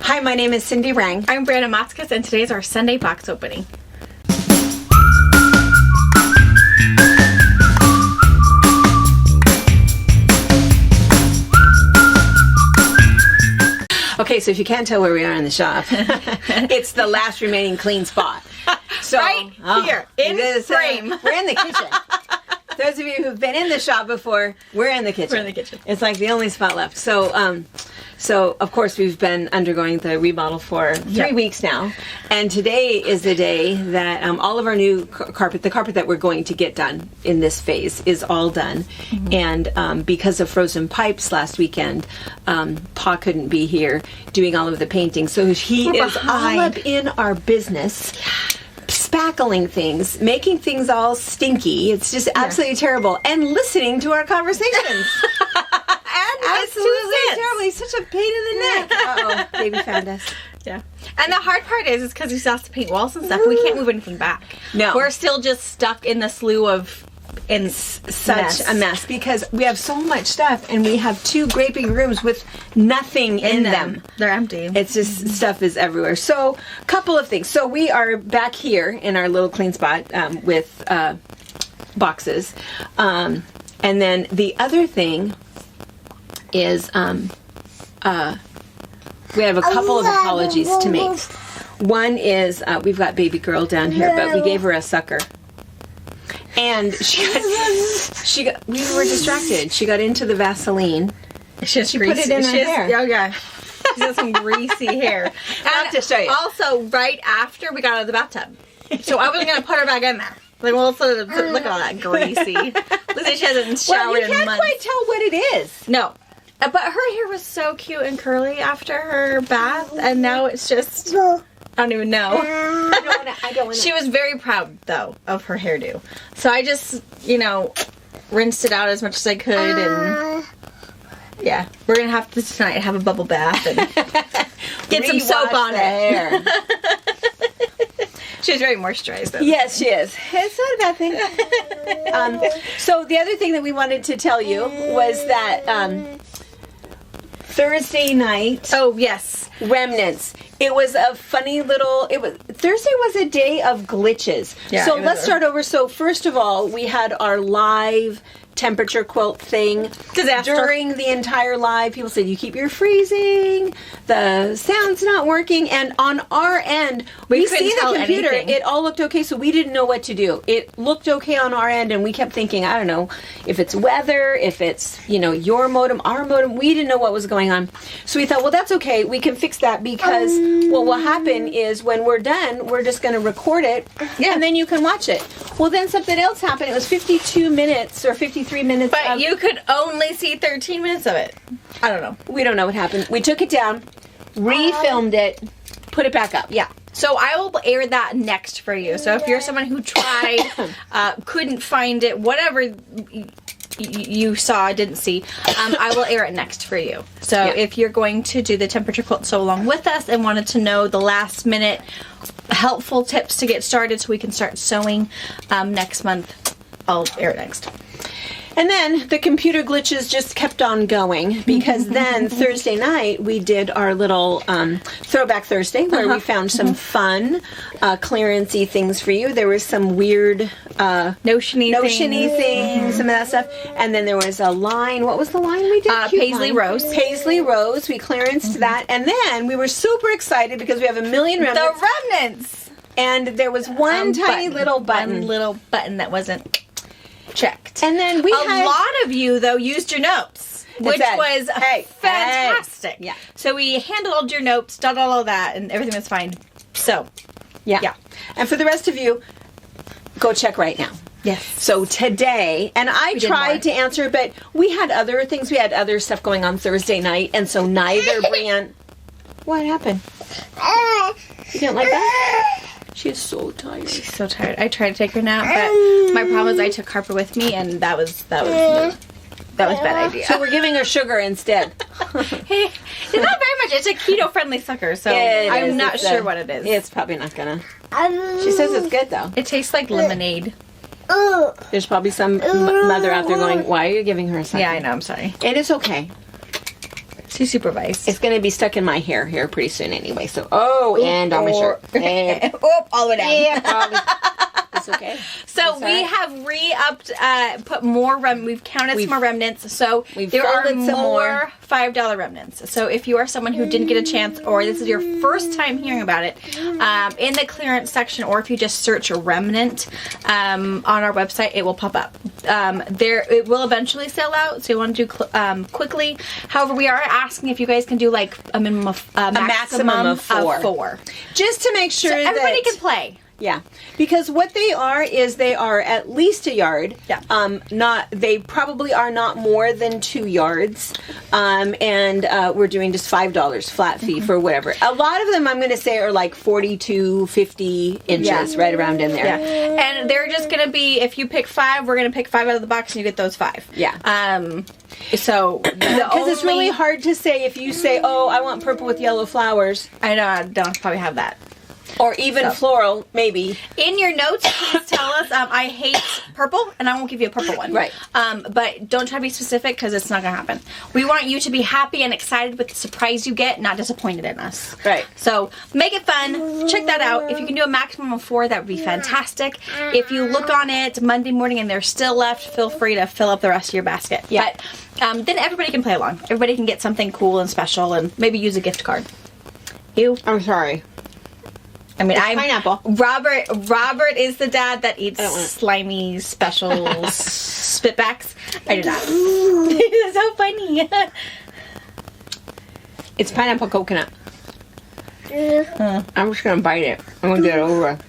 Hi, my name is Cindy Rang. I'm Brianna Motzkus, and today's our Sunday box opening. Okay, so if you can't tell where we are in the shop, it's the last remaining clean spot. So, Right here, in frame. We're in the kitchen. Those of you who've been in the shop before, we're in the kitchen. We're in the kitchen. It's like the only spot left. So of course we've been undergoing the remodel for 3 weeks now, and today is the day that all of our new carpet, the carpet that we're going to get done in this phase, is all done. And because of frozen pipes last weekend, Pa couldn't be here doing all of the painting, so he is all up in our business. Spackling things, making things all stinky. It's just absolutely terrible. And listening to our conversations. Absolutely terrible. He's such a pain in the neck. Uh-oh, baby found us. Yeah. And the hard part is because we still have to paint walls and stuff, we can't move anything back. No. We're still just stuck in the slew of such a mess because we have so much stuff and we have 2 great big rooms with nothing in them. They're empty. It's just stuff is everywhere. So, a couple of things. So, we are back here in our little clean spot with boxes. And then the other thing is we have a couple of apologies to make. One is we've got baby girl down here, but we gave her a sucker. And she got, we were distracted. She got into the Vaseline. She put it in her hair. Oh, yeah. She has some greasy hair. I'll have to show you. Also, right after we got out of the bathtub. So I wasn't going to put her back in there. Like, well, look at all that greasy. Listen, she hasn't showered in months. You can't quite tell what it is. No. But her hair was so cute and curly after her bath, and now it's just... I don't even know. I don't want to. She was very proud, though, of her hairdo. So I just, rinsed it out as much as I could, and yeah, we're going to have to tonight have a bubble bath and get some soap on it. She was very moisturized, though. Yes, she is. It's not a bad thing. So the other thing that we wanted to tell you was that Thursday night. Oh, yes. Remnants. It was a funny little... Thursday was a day of glitches. Yeah, so let's start over. So first of all, we had our live temperature quilt thing. Disaster. During the entire live, people said, you keep your freezing, the sound's not working, and on our end, we see the computer, it all looked okay, so we didn't know what to do. It looked okay on our end, and we kept thinking, I don't know, if it's weather, if it's, your modem, our modem, we didn't know what was going on. So we thought, well, that's okay, we can fix that, because what will happen is when we're done, we're just going to record it, and then you can watch it. Well, then something else happened. It was 52 minutes, or 53 minutes. But you could only see 13 minutes of it. I don't know. We don't know what happened. We took it down, refilmed it, put it back up. Yeah. So I will air that next for you. So if you're someone who tried, couldn't find it, whatever you saw, didn't see, I will air it next for you. So if you're going to do the temperature quilt sew along with us and wanted to know the last minute helpful tips to get started so we can start sewing next month, I'll air it next. And then the computer glitches just kept on going because then Thursday night we did our little Throwback Thursday where we found some fun clearance-y things for you. There was some weird notion-y things, some of that stuff. And then there was a line. What was the line we did? Paisley Rose. Paisley Rose. We clearanced that. And then we were super excited because we have a million remnants. The remnants! And there was one tiny little button. One little button that wasn't checked. And then we had... A lot of you, though, used your notes, which was fantastic. Yeah. So we handled your notes, did all of that, and everything was fine. So, yeah. And for the rest of you, go check right now. Yes. So today, and I tried to answer, but we had other things. We had other stuff going on Thursday night, and so neither Brianne... What happened? You didn't like that? She's so tired. She's so tired. I tried to take her nap, but my problem is I took Harper with me, and that was a bad idea. So we're giving her sugar instead. Hey, it's not very much. It's a keto-friendly sucker, so I'm not sure what it is. It's probably not gonna. She says it's good though. It tastes like lemonade. There's probably some mother out there going, "Why are you giving her a sucker?" Yeah, I know. I'm sorry. It is okay. To supervise. It's going to be stuck in my hair here pretty soon anyway. So, and on my shirt. And, all the way down. It's okay. So we have re-upped, put more we've counted some more remnants. So there are folded some more $5 remnants. So if you are someone who didn't get a chance, or this is your first time hearing about it, in the clearance section, or if you just search a remnant on our website, it will pop up. It will eventually sell out, so you want to do quickly. However, we are asking if you guys can do like a minimum of maximum of 4. Just to make sure that everybody can play. Yeah, because what they are is they are at least a yard. Yeah. They probably are not more than 2 yards. And we're doing just $5 flat fee for whatever. A lot of them I'm going to say are like 40 to 50 inches, right around in there. Yeah. And they're just going to be, if you pick 5, we're going to pick 5 out of the box and you get those 5. Yeah. So because it's really hard to say if you say, oh, I want purple with yellow flowers. I know I don't probably have that. Or even floral, maybe. In your notes, please tell us, I hate purple, and I won't give you a purple one. Right. But don't try to be specific, because it's not going to happen. We want you to be happy and excited with the surprise you get, not disappointed in us. Right. So make it fun. Check that out. If you can do a maximum of 4, that would be fantastic. If you look on it Monday morning and there's still left, feel free to fill up the rest of your basket. Yeah. But then everybody can play along. Everybody can get something cool and special, and maybe use a gift card. You? I'm sorry. I mean, I'm pineapple. Robert is the dad that eats slimy special spitbacks. I do not. It's so funny. It's pineapple coconut. I'm just gonna bite it. I'm gonna get it over.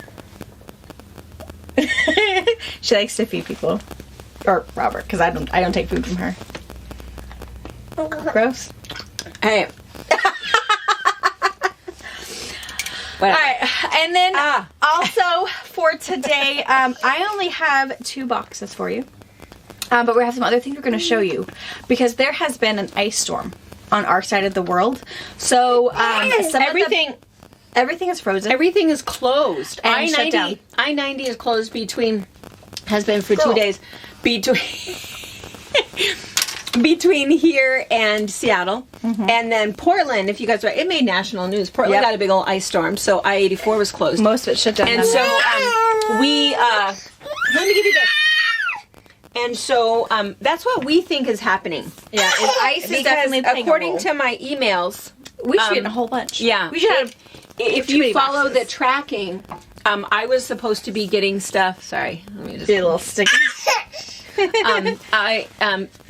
She likes to feed people, or Robert, because I don't take food from her. Gross. Hey. All right, and then also for today, I only have 2 boxes for you, but we have some other things we're going to show you, because there has been an ice storm on our side of the world. So everything is frozen. Everything is closed. And shut down. I-90 is closed has been for 2 days between here and Seattle. And then Portland, if you guys it made national news. Portland got a big old ice storm, so I-84 was closed. Most of it shut down. And so let me give you this. And so that's what we think is happening. Yeah, ice is definitely playing according a role. to my emails, we should get a whole bunch. Yeah, we should have. If you follow the tracking, I was supposed to be getting stuff. Sorry, let me just be a little sticky. I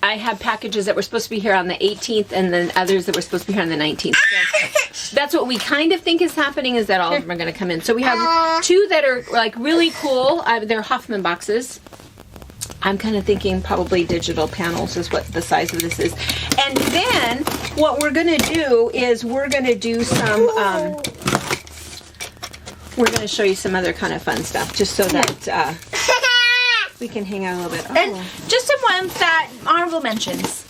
have packages that were supposed to be here on the 18th, and then others that were supposed to be here on the 19th. So that's what we kind of think is happening, is that all of them are going to come in. So we have 2 that are like really cool. They're Hoffman boxes. I'm kind of thinking probably digital panels is what the size of this is. And then what we're going to do is we're going to do some, we're going to show you some other kind of fun stuff, just so that we can hang out a little bit. And just some ones that, honorable mentions.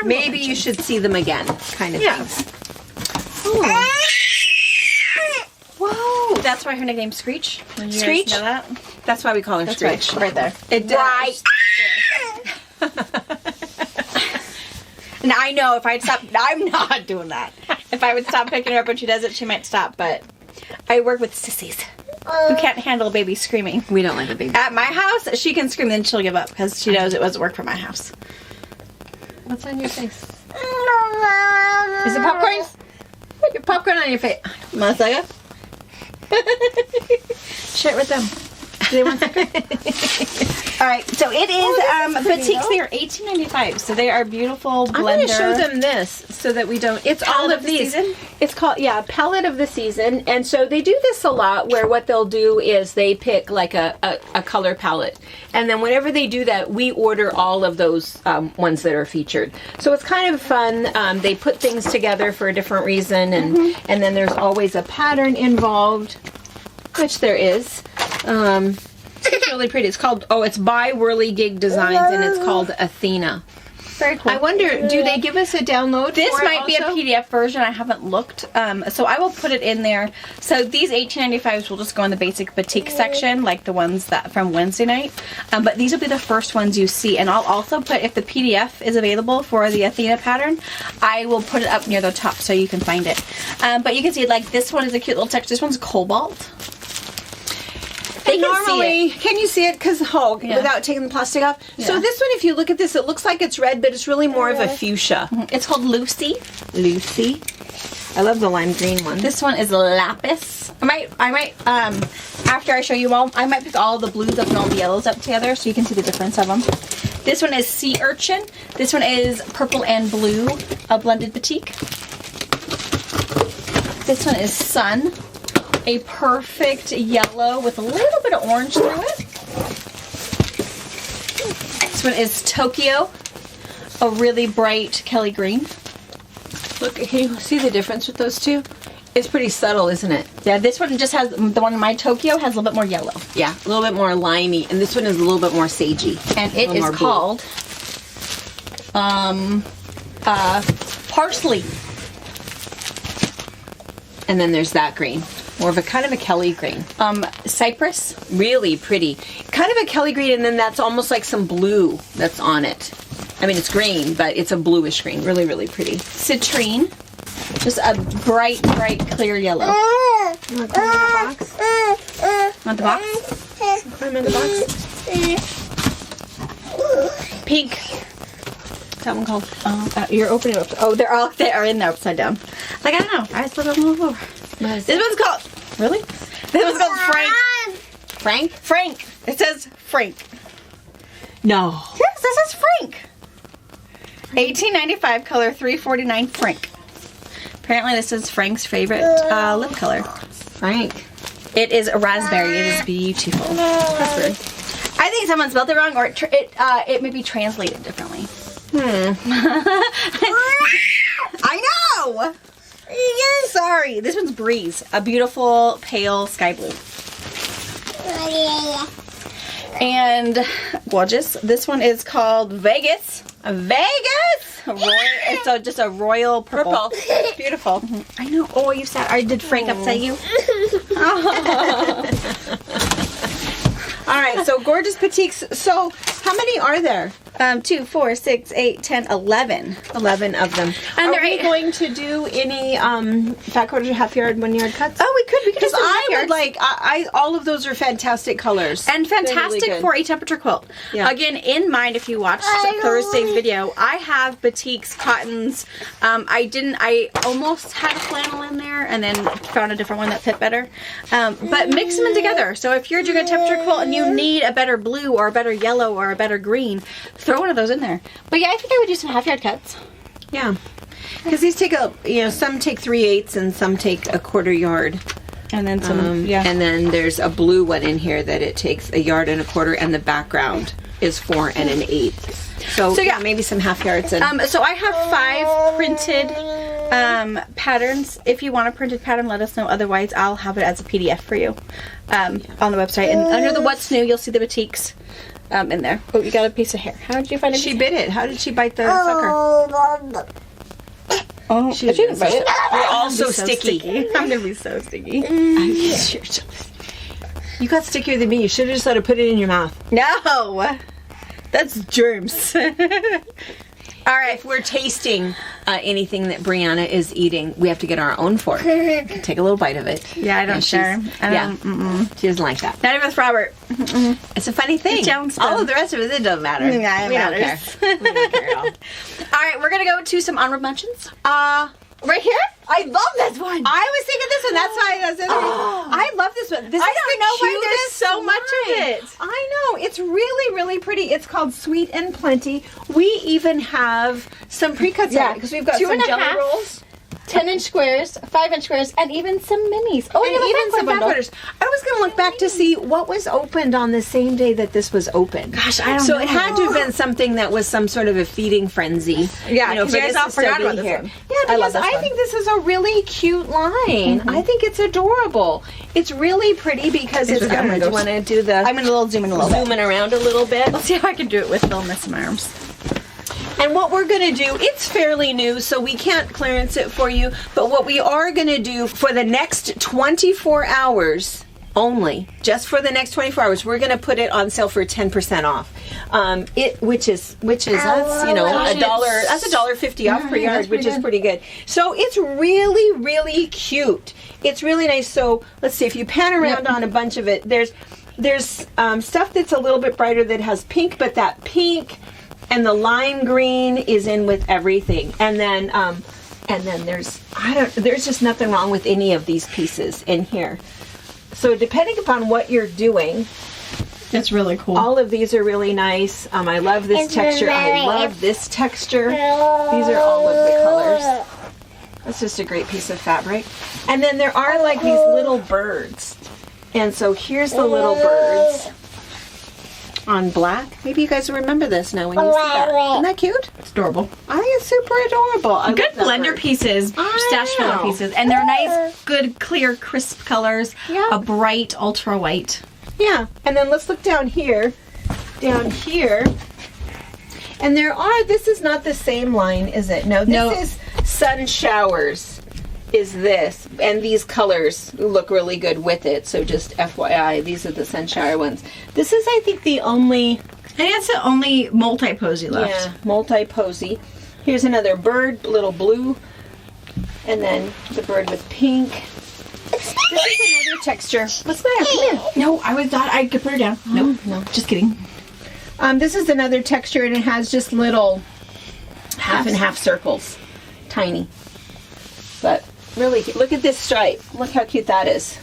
Maybe you should see them again, kind of things. Whoa. That's why her nickname's Screech. Screech? Know that? That's why we call her Screech. Right there. Right. And I know if I'd stop, I'm not doing that. If I would stop picking her up when she does it, she might stop. But I work with sissies who can't handle a baby screaming. We don't like a baby. At my house, she can scream, then she'll give up because she knows it doesn't work for my house. What's on your face? Is it popcorn? Put your popcorn on your face. Masaya? Share it with them. Do they want sugar? Alright, so it is batiks. They are $18.95. So they are beautiful blender. I'm going to show them this so that we don't. It's all of these. Season? It's called pellet of the season, and so they do this a lot. Where what they'll do is they pick like a color palette, and then whenever they do that, we order all of those ones that are featured. So it's kind of fun. They put things together for a different reason, and then there's always a pattern involved, which there is. It's really pretty. It's called it's by Whirligig Designs, and it's called Athena. Very cool. I wonder, do they give us a download? This for it might be a also? PDF version. I haven't looked, so I will put it in there. So these 1895s will just go in the basic batik section, like the ones that from Wednesday night. But these will be the first ones you see, and I'll also put, if the PDF is available for the Athena pattern, I will put it up near the top so you can find it. But you can see, like, this one is a cute little text. This one's cobalt. They Normally, can you see it? Because without taking the plastic off. Yeah. So this one, if you look at this, it looks like it's red, but it's really more of a fuchsia. It's called Lucy. Lucy. I love the lime green one. This one is lapis. I might after I show you all, I might pick all the blues up and all the yellows up together so you can see the difference of them. This one is sea urchin. This one is purple and blue, a blended batik. This one is sun, a perfect yellow with a little bit of orange through it. This one is Tokyo, a really bright Kelly green. Look, can you see the difference with those two? It's pretty subtle, isn't it? Yeah, this one just has, the one in my Tokyo has a little bit more yellow. Yeah, a little bit more limey, and this one is a little bit more sagey. And it is more blue. called parsley. And then there's that green. More of a kind of a Kelly green. Cypress. Really pretty. Kind of a Kelly green, and then that's almost like some blue that's on it. I mean, it's green, but it's a bluish green. Really, really pretty. Citrine. Just a bright, bright, clear yellow. You want to climb in the box? Want the box? Climb in the box? Pink. What's that one called? You're opening it up. Oh, they are in there upside down. Like, I don't know. I just let them move over. This one's called... Really? This one's called Frank. Frank? Frank. It says Frank. No. Yes, this is Frank. 1895 color 349 Frank. Apparently this is Frank's favorite lip color. Frank. It is a raspberry. It is beautiful. Raspberry. I think someone spelled it wrong, or it may be translated differently. I know! Sorry. This one's Breeze. A beautiful pale sky blue. And gorgeous. This one is called Vegas. Vegas! It's just a royal purple. Beautiful. I know. Oh, you said, did Frank upset you? All right, so gorgeous batiks. So how many are there? 2, 4, 6, 8, 10, 11. 11 of them. And are they're we going to do any fat quarter, half yard, 1 yard cuts? Oh, we could do Because some I would half-yards. like, all of those are fantastic colors. And They're fantastic really good. for a temperature quilt. Yeah. Again, in mind, if you watched Thursday's video, I have batiks, cottons. I almost had a flannel in there and then found a different one that fit better. But mix them in together. So if you're doing a temperature quilt and you need a better blue or a better yellow or a better green, throw one of those in there. But yeah, I think I would do some half yard cuts. Yeah. Because these take some take 3/8 and some take a 1/4 yard. And then some, And then there's a blue one in here that it takes 1 1/4 yards, and the background is 4 1/8. So yeah, maybe some half yards. And so I have 5 printed patterns. If you want a printed pattern, let us know. Otherwise, I'll have it as a PDF for you on the website. And under the What's New, you'll see the batiks in there. Oh, you got a piece of hair. How did you find it? she bit it. How did she bite the sucker? Oh, She didn't bite it. We're all so so sticky. I'm gonna be so sticky. You got stickier than me. You should have just let her put it in your mouth. No, that's germs. All right. If we're tasting anything that Brianna is eating, we have to get our own fork. Take a little bite of it. Yeah, I don't share. She doesn't like that. Not even with Robert. It's a funny thing. Jones All does. of the rest of it doesn't matter. Yeah, it we don't care. matters. We don't care at all. All right, we're gonna go to some honorable mentions. Right here. I love this one. I was thinking this one. That's why I was I love this one. This I is don't the know why there's cutest so much of line. it. I know. It's really, really pretty. It's called Sweet and Plenty. We even have some pre-cuts on it because we've got 2 some and a jelly half. rolls. 10-inch squares, 5-inch squares, and even some minis. Oh, And even some backwards. I was going to look back to see what was opened on the same day that this was opened. Gosh, I don't so know. it had to have been something that was some sort of a feeding frenzy. Yeah, 'cause you guys all to still forgot be about this here. one. Yeah, I love because this I one. think this is a really cute line. I think it's adorable. It's really pretty because it's. I'm gonna Do go- you want to do the I'm gonna zoom in a little bit. zooming around a little bit? Let's see how I can do it with filming this in my arms. And what we're going to do, it's fairly new, so we can't clearance it for you, but what we are going to do for the next 24 hours only, just for the next 24 hours, we're going to put it on sale for 10% off. Which is that's, you know, $1. That's $1.50 off per yard, which is pretty good. So it's really, really cute. It's really nice. So let's see, if you pan around on a bunch of it, there's stuff that's a little bit brighter that has pink, but that pink and the lime green is in with everything. And then there's just nothing wrong with any of these pieces in here. So depending upon what you're doing, it's really cool. All of these are really nice. I love this texture. I love this texture. These are all of the colors. It's just a great piece of fabric. And then there are like these little birds. And so here's the little birds on black. Maybe you guys remember this now when you see that. Isn't that cute? It's adorable. I think it's super adorable. I good blender pieces, stash filler pieces, and they're nice, good, clear, crisp colors. Yeah. A bright ultra white. Yeah, and then let's look down here. Down here. And this is not the same line, is it? No, this is Sun Showers. Is this, and these colors look really good with it, so just FYI, these are the Sun Shower ones. This is, I think, the only multi-posy left. Yeah, multi-posy. Here's another bird, little blue, and then the bird with pink. This is another texture. What's the matter? Come here. No, I thought I could put her down. No, just kidding. This is another texture, and it has just little half and half circles. Tiny. But really cute. Look at this stripe. Look how cute that is.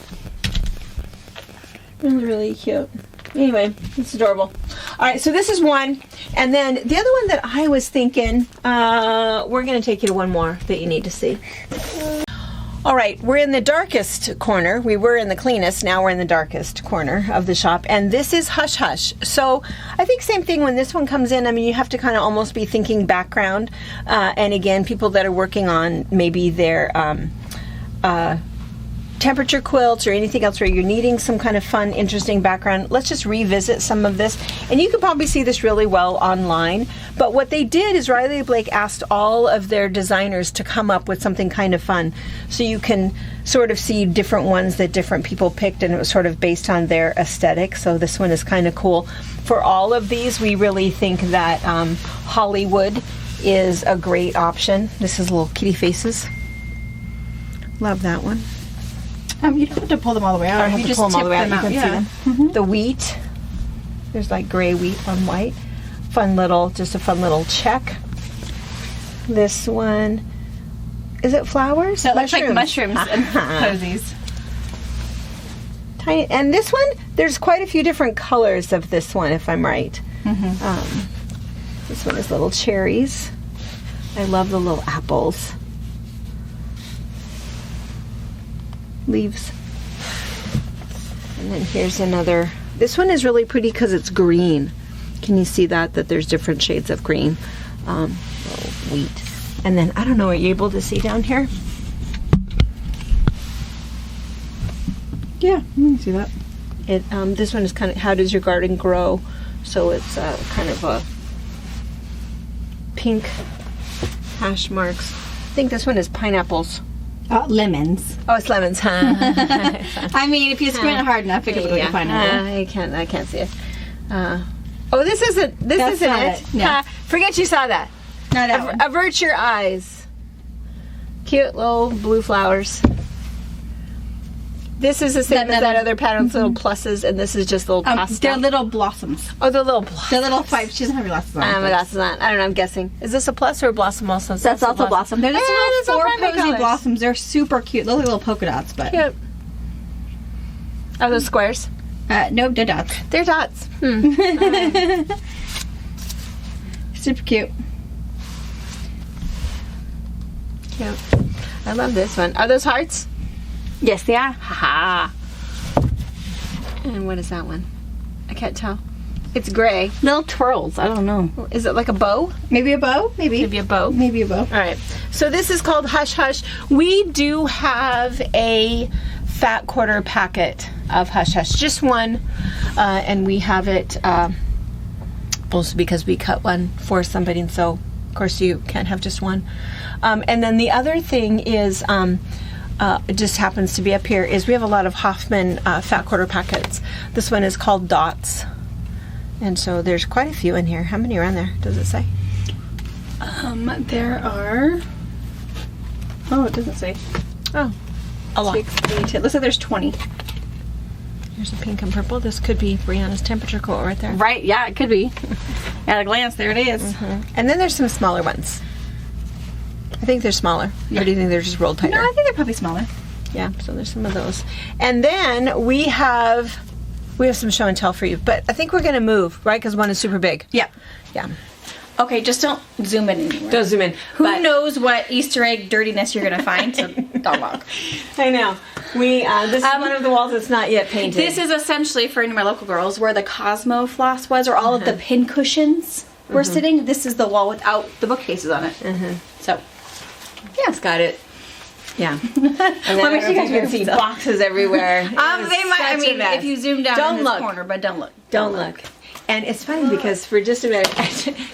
Really, really cute. Anyway, it's adorable. All right, so this is one. And then the other one that I was thinking, we're going to take you to one more that you need to see. All right, we're in the darkest corner. We were in the cleanest. Now we're in the darkest corner of the shop. And this is Hush Hush. So I think same thing when this one comes in. I mean, you have to kind of almost be thinking background. And again, people that are working on maybe their temperature quilts or anything else where you're needing some kind of fun, interesting background. Let's just revisit some of this. And you can probably see this really well online. But what they did is Riley Blake asked all of their designers to come up with something kind of fun. So you can sort of see different ones that different people picked, and it was sort of based on their aesthetic. So this one is kind of cool. For all of these, we really think that Hollywood is a great option. This is little kitty faces. Love that one. You don't have to pull them all the way out. I don't have to pull them all the way out. You can see them. Mm-hmm. The wheat. There's like gray wheat on white. Just a fun little check. This one. Is it flowers? So it looks like mushrooms and posies. Tiny. And this one, there's quite a few different colors of this one, if I'm right. Mm-hmm. This one is little cherries. I love the little apples. Leaves. And then here's another. This one is really pretty because it's green. Can you see that there's different shades of green? Little wheat. And then, I don't know, are you able to see down here? Yeah, you can see that. This one is kind of, how does your garden grow? So it's kind of a pink hash marks. I think this one is pineapples. Lemons. Oh, it's lemons, huh? I mean, if you squint hard enough, it could look like a pineapple. I can't see it. This isn't it. No. Forget you saw that. Not that one. Avert your eyes. Cute little blue flowers. This is the same as that other pattern, little pluses, and this is just little pastel. They're little blossoms. Oh, the little blossoms. They're little five. She doesn't have her glasses on. I have my glasses on. I don't know, I'm guessing. Is this a plus or a blossom also? That's also blossom. They're just little four posy colors. blossoms. They're super cute. They're little polka dots, but cute. Are those squares? No, they're dots. They're dots. Super cute. Cute. I love this one. Are those hearts? Yes, they are. Haha. And what is that one? I can't tell. It's gray. Little twirls. I don't know. Is it like a bow? Maybe a bow? Maybe a bow. Maybe a bow. All right. So this is called Hush Hush. We do have a fat quarter packet of Hush Hush. Just one. And we have it also because we cut one for somebody, and so Of course, you can't have just one. And then the other thing is, it just happens to be up here, is we have a lot of Hoffman fat quarter packets. This one is called Dots. And so there's quite a few in here. How many are on there? Does it say? There are... Oh, it doesn't say. Oh, a lot. 6, 8, 10. Looks like there's 20. There's a pink and purple. This could be Brianna's temperature quote right there. Right, yeah, it could be. At a glance, there it is. And then there's some smaller ones. I think they're smaller. Or do you think they're just rolled tighter? No, I think they're probably smaller. Yeah, so there's some of those. And then we have some show and tell for you. But I think we're going to move, right? Because one is super big. Yeah. Yeah. Okay, just don't zoom in anymore. Don't zoom in. Who knows what Easter egg dirtiness you're going to find, so don't look. I know. This is one of the walls that's not yet painted. This is essentially, for any of my local girls, where the Cosmo floss was, or all of the pin cushions were sitting. This is the wall without the bookcases on it. So, yeah, it's got it. Yeah. And then Let me see you can see boxes everywhere. they might. I mean, if you zoom down Don't in this look. corner, but don't look. Don't look. And it's funny because for just a minute,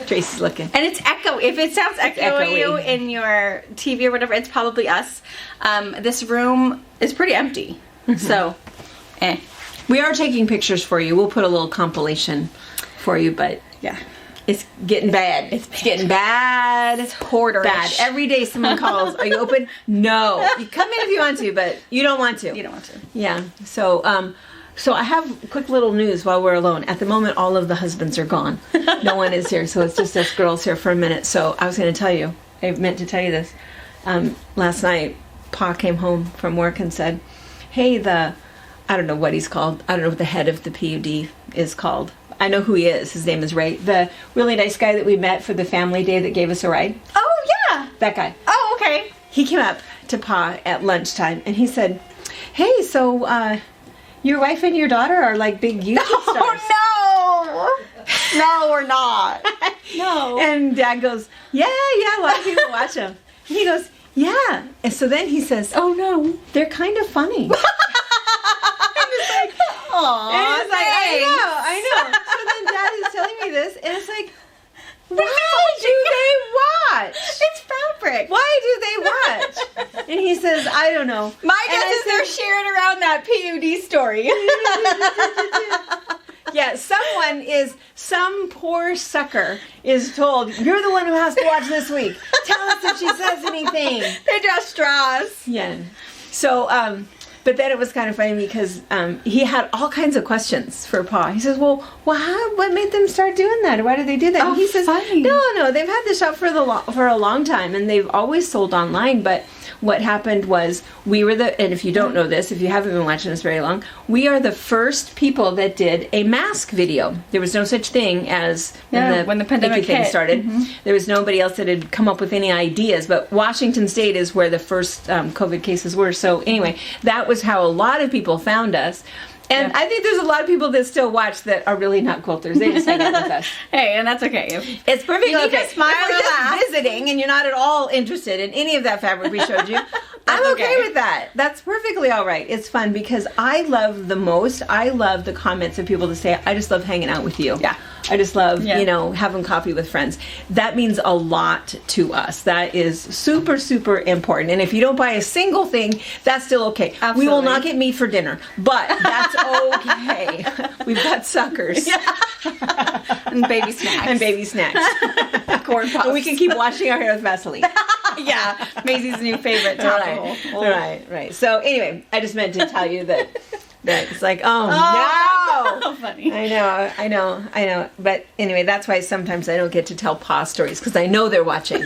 Tracy's looking. And it's echo. If it sounds echoey in your TV or whatever, it's probably us. This room is pretty empty. So, We are taking pictures for you. We'll put a little compilation for you, but yeah. it's getting bad. It's getting bad. It's hoarderish. Bad. Every day someone calls, are you open? No. You come in if you want to, but you don't want to. You don't want to. Yeah. So I have quick little news while we're alone. At the moment, all of the husbands are gone. No one is here, so it's just us girls here for a minute. So I was going to tell you, I meant to tell you this. Last night, Pa came home from work and said, hey, I don't know what he's called. I don't know what the head of the PUD is called. I know who he is. His name is Ray. The really nice guy that we met for the family day that gave us a ride. Oh, yeah. That guy. Oh, okay. He came up to Pa at lunchtime and he said, hey, so your wife and your daughter are like big YouTube stars. Oh, no. No, we're not. No. And Dad goes, yeah, a lot of people watch them. And he goes, yeah. And so then he says, oh no, they're kind of funny. And it's like, Aww, and it's like, I know. So then Dad is telling me this, and it's like, why do they watch? It's fabric. Why do they watch? And he says, I don't know. My guess is they're sharing around that PUD story. Yeah, some poor sucker is told, you're the one who has to watch this week. Tell us if she says anything. They draw straws. Yeah. So, but then it was kind of funny because he had all kinds of questions for Pa. He says, well what made them start doing that? Why did they do that? Oh, and he says, funny. No, they've had the shop for a long time, and they've always sold online, but what happened was and if you don't know this, if you haven't been watching this very long, we are the first people that did a mask video. There was no such thing as when the pandemic thing hit. started. There was nobody else that had come up with any ideas, but Washington State is where the first COVID cases were. So anyway, that was how a lot of people found us. And I think there's a lot of people that still watch that are really not quilters. They just hang out with us. Hey, and that's okay. It's perfectly You okay. can smile If we're or just laugh. visiting and you're not at all interested in any of that fabric we showed you, I'm okay okay. with that. That's perfectly all right. It's fun because I love the comments of people that say, I just love hanging out with you. Yeah. I just love, having coffee with friends. That means a lot to us. That is super, super important. And if you don't buy a single thing, that's still okay. Absolutely. We will not get meat for dinner, but that's okay. We've got suckers. And baby snacks. And baby snacks. Corn puffs. And we can keep washing our hair with Vaseline. Yeah. Maisie's new favorite topical. Right. So anyway, I just meant to tell you that it's like, no. So funny. I know. But anyway, that's why sometimes I don't get to tell Pa stories because I know they're watching.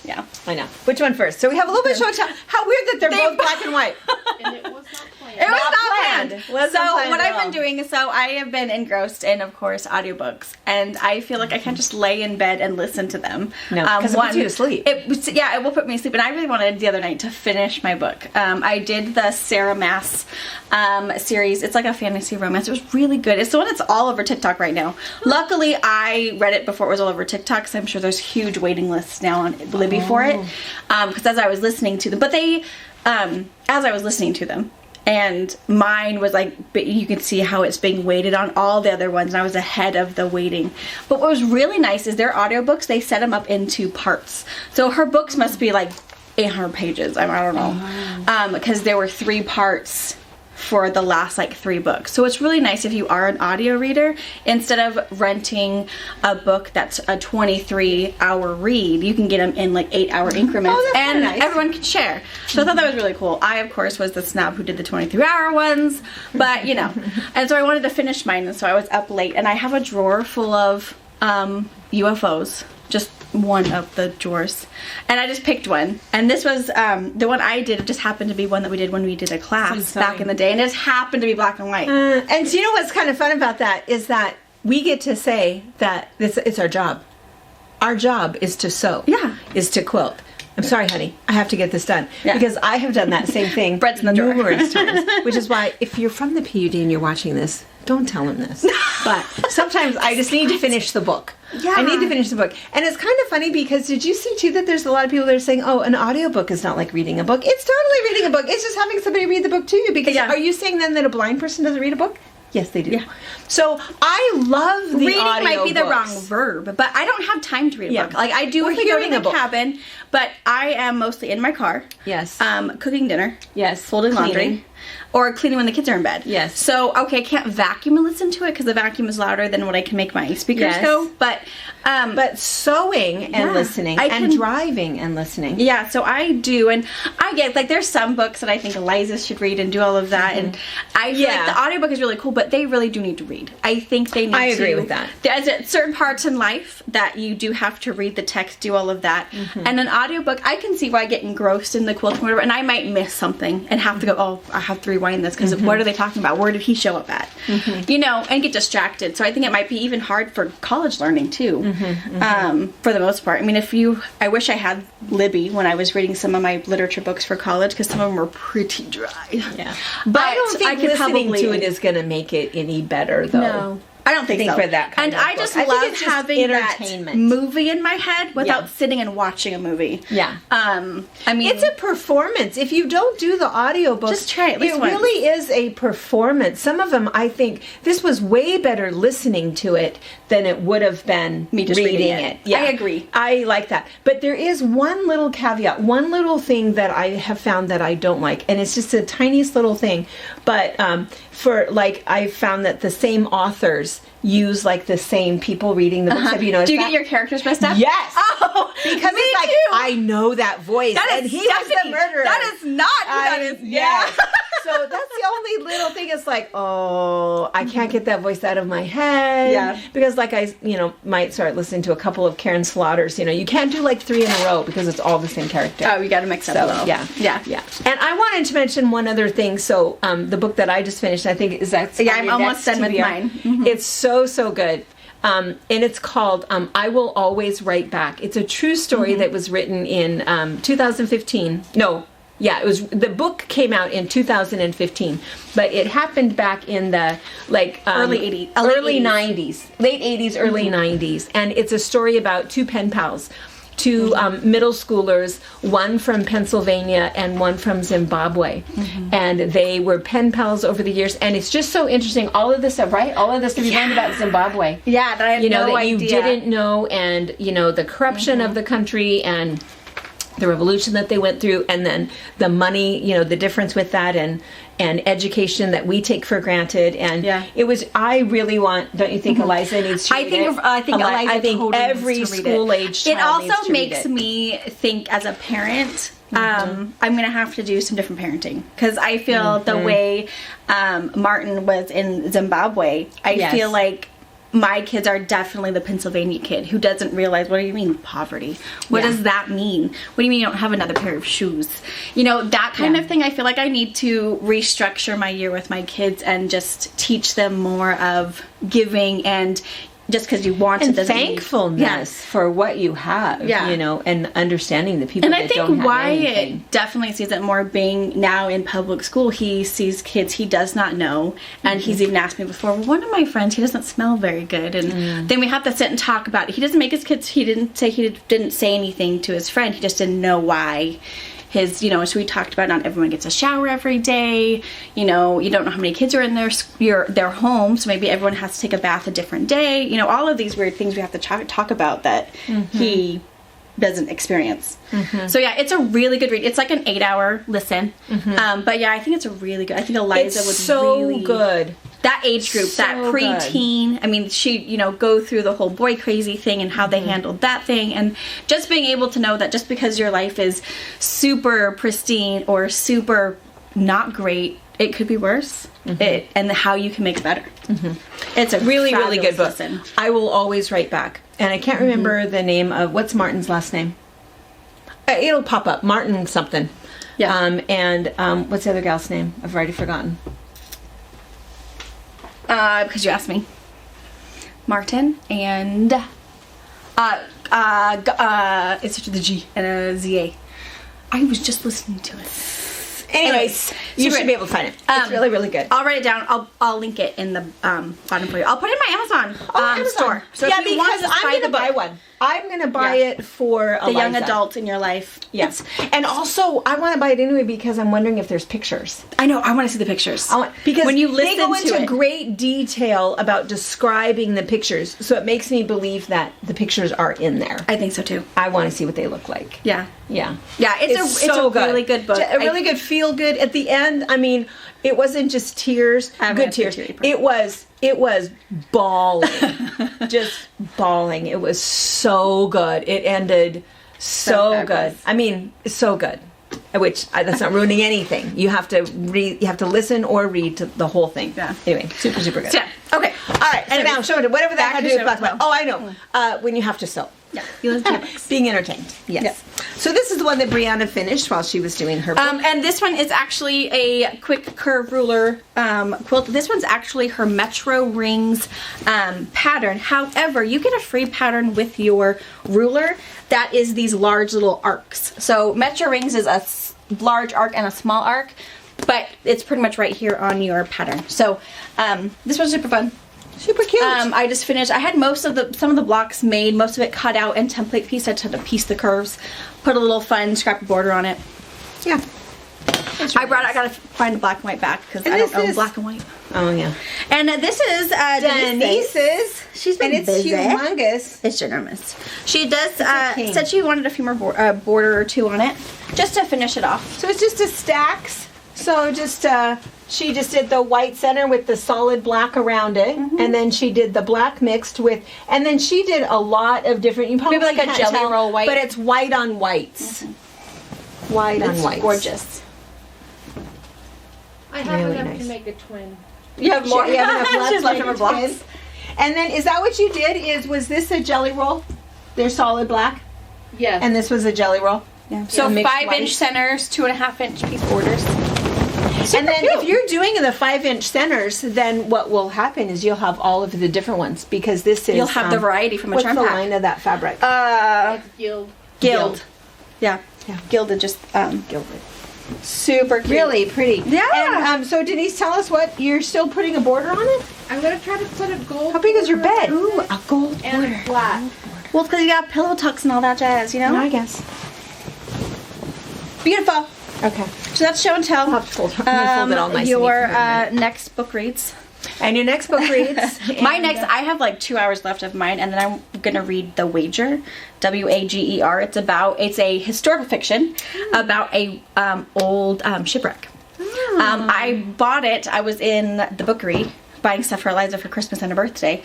Yeah. I know. Which one first? So we have a little bit of show and tell. How weird that they're both black and white. And it was not planned. It was Not not planned. planned. Wasn't So planned what at I've all. been doing is, I have been engrossed in, of course, audiobooks, and I feel like I can't just lay in bed and listen to them. No, 'cause it puts you to sleep. It will put me to sleep. And I really wanted the other night to finish my book. I did the Sarah Maas series. It's like a fantasy romance. It was really good. It's the one that's all over TikTok right now. Luckily, I read it before it was all over TikTok, because I'm sure there's huge waiting lists now on Libby for it. Because as I was listening to them, as I was listening to them, and mine was like, you can see how it's being weighted on all the other ones, and I was ahead of the weighting. But what was really nice is their audiobooks, they set them up into parts. So her books must be like 800 pages. I don't know. Because there were 3 parts for the last like 3 books. So it's really nice if you are an audio reader, instead of renting a book that's a 23-hour read, you can get them in like 8-hour increments, and nice. Everyone can share. So I thought that was really cool. I, of course, was the snob who did the 23-hour ones, but you know. And so I wanted to finish mine, and so I was up late, and I have a drawer full of UFOs. Just one of the drawers, and I just picked one, and this was the one I did. It just happened to be one that we did when we did a class back in the day, and it just happened to be black and white. And you know what's kind of fun about that is that we get to say that it's our job. Our job is to sew. Yeah. Is to quilt. I'm sorry, honey. I have to get this done. Yeah. Because I have done that same thing Brett's in the drawer. numerous times. Which is why, if you're from the PUD and you're watching this, don't tell him this. But sometimes I just need to finish the book. Yeah. I need to finish the book. And it's kind of funny because did you see, too, that there's a lot of people that are saying, oh, an audiobook is not like reading a book. It's totally reading a book. It's just having somebody read the book to you. Because are you saying then that a blind person doesn't read a book? Yes, they do. Yeah. So I love the reading might be the books. wrong verb, but I don't have time to read a book. Like I do here in the cabin, but I am mostly in my car. Yes. Cooking dinner. Yes. Folding laundry. Or cleaning when the kids are in bed. Yes. So, okay, I can't vacuum and listen to it because the vacuum is louder than what I can make my speakers go. But sewing and listening and driving and listening. Yeah, so I do. And I get, like, there's some books that I think Eliza should read and do all of that. And I feel like the audiobook is really cool, but they really do need to read. I think they need to. I agree with that. There's certain parts in life that you do have to read the text, do all of that. And an audiobook, I can see why I get engrossed in the quilting or whatever, and I might miss something and have to go, oh, I have to rewind this because what are they talking about? Where did he show up at? You know, and get distracted. So I think it might be even hard for college learning too, for the most part. I mean, I wish I had Libby when I was reading some of my literature books for college because some of them were pretty dry. Yeah, but I don't think listening to it is going to make it any better, though. No. I don't think so. For that kind of I book. just love having that movie in my head without sitting and watching a movie. Yeah. I mean, it's a performance. If you don't do the audiobooks, just try it. It really is a performance. Some of them, I think, this was way better listening to it than it would have been me just reading it. Yeah. I agree. I like that. But there is one little caveat, one little thing that I have found that I don't like, and it's just the tiniest little thing. But I found that the same authors use like the same people reading the books. Have you noticed Do you that? get your characters messed up? Yes. Oh, because me it's like, too. I know that voice. That and is he Stephanie. was the murderer. That is not who that is. Yeah. So that's the only little thing. It's like, oh, I can't get that voice out of my head. Yeah. Because like I, might start listening to a couple of Karen Slaughters. You can't do like 3 in a row because it's all the same character. Oh, you got to mix up a little. Yeah. And I wanted to mention one other thing. So the book that I just finished, I think is that. Yeah, I'm almost done with mine. It's so good. And it's called I Will Always Write Back. It's a true story that was written in 2015. Yeah, the book came out in 2015, but it happened back in the early 90s, late 80s, early 90s, and it's a story about 2 pen pals. 2 middle schoolers, one from Pennsylvania and one from Zimbabwe. And they were pen pals over the years. And it's just so interesting. All of this stuff, right? All of this stuff you learned about Zimbabwe. Yeah, that I had no that idea. you didn't know. And, the corruption of the country and the revolution that they went through. And then the money, the difference with that and education that we take for granted. And it was, I really want, don't you think Eliza needs to read it? I think Eliza I think totally every needs to read school-age child It also needs to makes read it. me think as a parent, I'm going to have to do some different parenting. Because I feel the way Martin was in Zimbabwe, I feel like my kids are definitely the Pennsylvania kid who doesn't realize, what do you mean poverty? What does that mean? What do you mean you don't have another pair of shoes? That kind of thing. I feel like I need to restructure my year with my kids and just teach them more of giving and just because you want and it doesn't thankfulness for what you have, and understanding the people and that I think don't have why anything. it definitely sees it more being now in public school. He sees kids he does not know, and he's even asked me before, well, one of my friends, he doesn't smell very good, and then we have to sit and talk about it. He doesn't make his kids, he didn't say anything to his friend, he just didn't know why his, you know, as we talked about, not everyone gets a shower every day. You know, you don't know how many kids are in their home, so maybe everyone has to take a bath a different day. You know, all of these weird things we have to talk about that he doesn't experience. So yeah, it's a really good read. It's like an 8-hour listen. But yeah, I think it's a really good. I think Eliza It's would so really good. that age group, So that preteen. I mean, she, you know, go through the whole boy crazy thing and how they handled that thing, and just being able to know that just because your life is super pristine or super not great, it could be worse. And how you can make it better. It's a Really, really good book. listen. I will always write back. And I can't remember the name of, what's Martin's last name? It'll pop up. Martin something. Yeah. And what's the other gal's name? I've already forgotten. Because you asked me. Martin and it's the G and a Z-A. I was just listening to it. Anyways, you super should good. be able to find it. It's really, really good. I'll write it down. I'll link it in the bottom for you. I'll put it in my Amazon, Amazon. store. So yeah, if you want because to I'm going to buy one. I'm going to buy it for the young Eliza. adult in your life. Yes. And also, I want to buy it anyway because I'm wondering if there's pictures. I know. I want to see the pictures. Because when you they go listen to into it, great detail about describing the pictures, so it makes me believe that the pictures are in there. I think so too. I want to see what they look like. Yeah. Yeah. Yeah, it's a really good book. A really good feel good. At the end, I mean, it wasn't just tears, I haven't good had the tears. teary part. It was bawling. Just bawling. It was so good. It ended so good. fabulous. I mean, so good. Which that's not ruining anything. You have to read. You have to listen or read to the whole thing. Yeah. Anyway, super good. So, yeah. Okay. All right. And now show it. Whatever that Back had to to do with show- black. Oh, I know. When you have to sew. Yeah. You listen to books. Being entertained. Yes. Yeah. So this is the one that Brianna finished while she was doing her book. And this one is actually a quick curve ruler quilt. This one's actually her Metro Rings pattern. However, you get a free pattern with your ruler that is these large little arcs. So Metro Rings is a large arc and a small arc, but it's pretty much right here on your pattern. So this one's super fun. Super cute. I just finished. I had some of the blocks made, most of it cut out and template piece. I just had to piece the curves, put a little fun scrappy border on it. Yeah. I gotta find a black and white back because I don't this own is- black and white. Oh yeah. And this is Denise's. She's been and it's busy. humongous. It's ginormous. She does king. said she wanted a few more border or two on it just to finish it off. So it's just a stacks. So just she just did the white center with the solid black around it, and then she did the black mixed with, and then she did a lot of different. You probably Maybe like a can't jelly tell, roll white. but it's white on whites. White on It's whites. gorgeous. I have Really enough nice. to make a twin. You have more. You have enough left She's to left make over a blocks. twin. And then is that what you did? Was this a jelly roll? They're solid black, Yes. and this was a jelly roll. Yeah. So mixed 5-inch white. centers, 2.5-inch piece borders. And then cute. if you're doing the 5-inch centers, then what will happen is you'll have all of the different ones because this is You'll have the variety from a what's charm the pack. line of that fabric? Guild. Guild. Yeah. Yeah. Gilded just Gilded. super cute. Really pretty. Yeah. And so Denise, tell us what you're still putting a border on it. I'm gonna try to put a gold. How big is your border bed? on Ooh, it a gold and border. black. Well, it's because you got pillow tucks and all that jazz, you know? I guess. Beautiful. Okay. So that's show and tell. I'll have to fold, I'm gonna fold it all nice. Your and neat for a minute. next book reads. And your next book reads. My next, I have like 2 hours left of mine, and then I'm gonna read The Wager, Wager. It's a historical fiction about a old shipwreck. I bought it. I was in the bookery buying stuff for Eliza for Christmas and her birthday,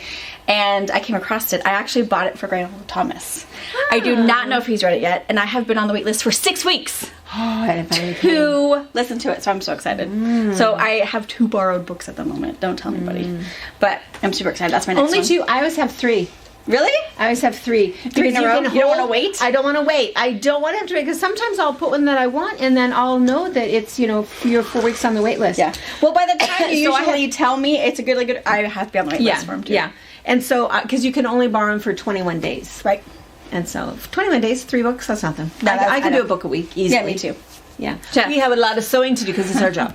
and I came across it. I actually bought it for Grandma Thomas. I do not know if he's read it yet, and I have been on the wait list for 6 weeks to listen to it, so I'm so excited. So I have 2 borrowed books at the moment. Don't tell anybody. But I'm super excited. That's my next Only one. 2. I always have 3. Really? I always have 3. 3 in a row? You don't wanna wait? I don't want to wait. I don't want to have to wait because sometimes I'll put one that I want and then I'll know that it's, you're 4 weeks on the wait list. Yeah. Well, by the time you So I usually tell me it's a really good, I have to be on the wait list for them too. Yeah. And so, because you can only borrow them for 21 days. Right. And so, 21 days, 3 books, that's nothing. No, I can I do know. a book a week easily. Yeah, me too. Yeah. Yeah. We have a lot of sewing to do because it's our job.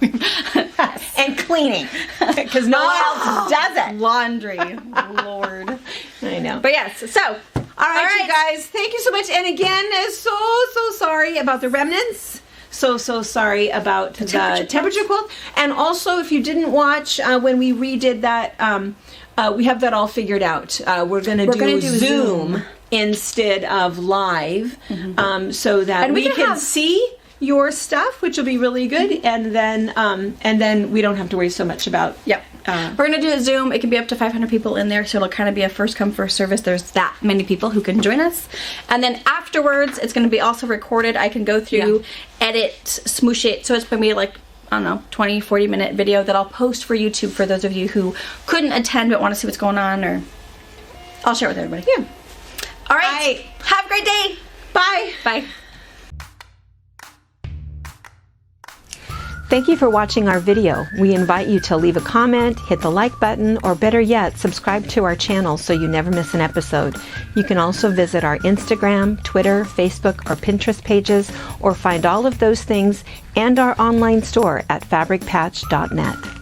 And cleaning. Because no one else does it. Laundry. Lord. I know. But yes, so. All right, you guys, thank you so much. And again, so sorry about the remnants. so sorry about the temperature quilt. And also, if you didn't watch when we redid that, we have that all figured out. We're going to do Zoom instead of live, so that And we can see your stuff, which will be really good, and then we don't have to worry so much about. Yep. We're gonna do a Zoom. It can be up to 500 people in there, so it'll kind of be a first come first service. There's that many people who can join us, and then afterwards, it's gonna be also recorded. I can go through, edit, smoosh it, so it's gonna be like, I don't know, 20-40 minute video that I'll post for YouTube for those of you who couldn't attend but want to see what's going on, or I'll share it with everybody. Yeah. All right. Have a great day. Bye. Bye. Thank you for watching our video. We invite you to leave a comment, hit the like button, or better yet, subscribe to our channel so you never miss an episode. You can also visit our Instagram, Twitter, Facebook, or Pinterest pages, or find all of those things and our online store at fabricpatch.net.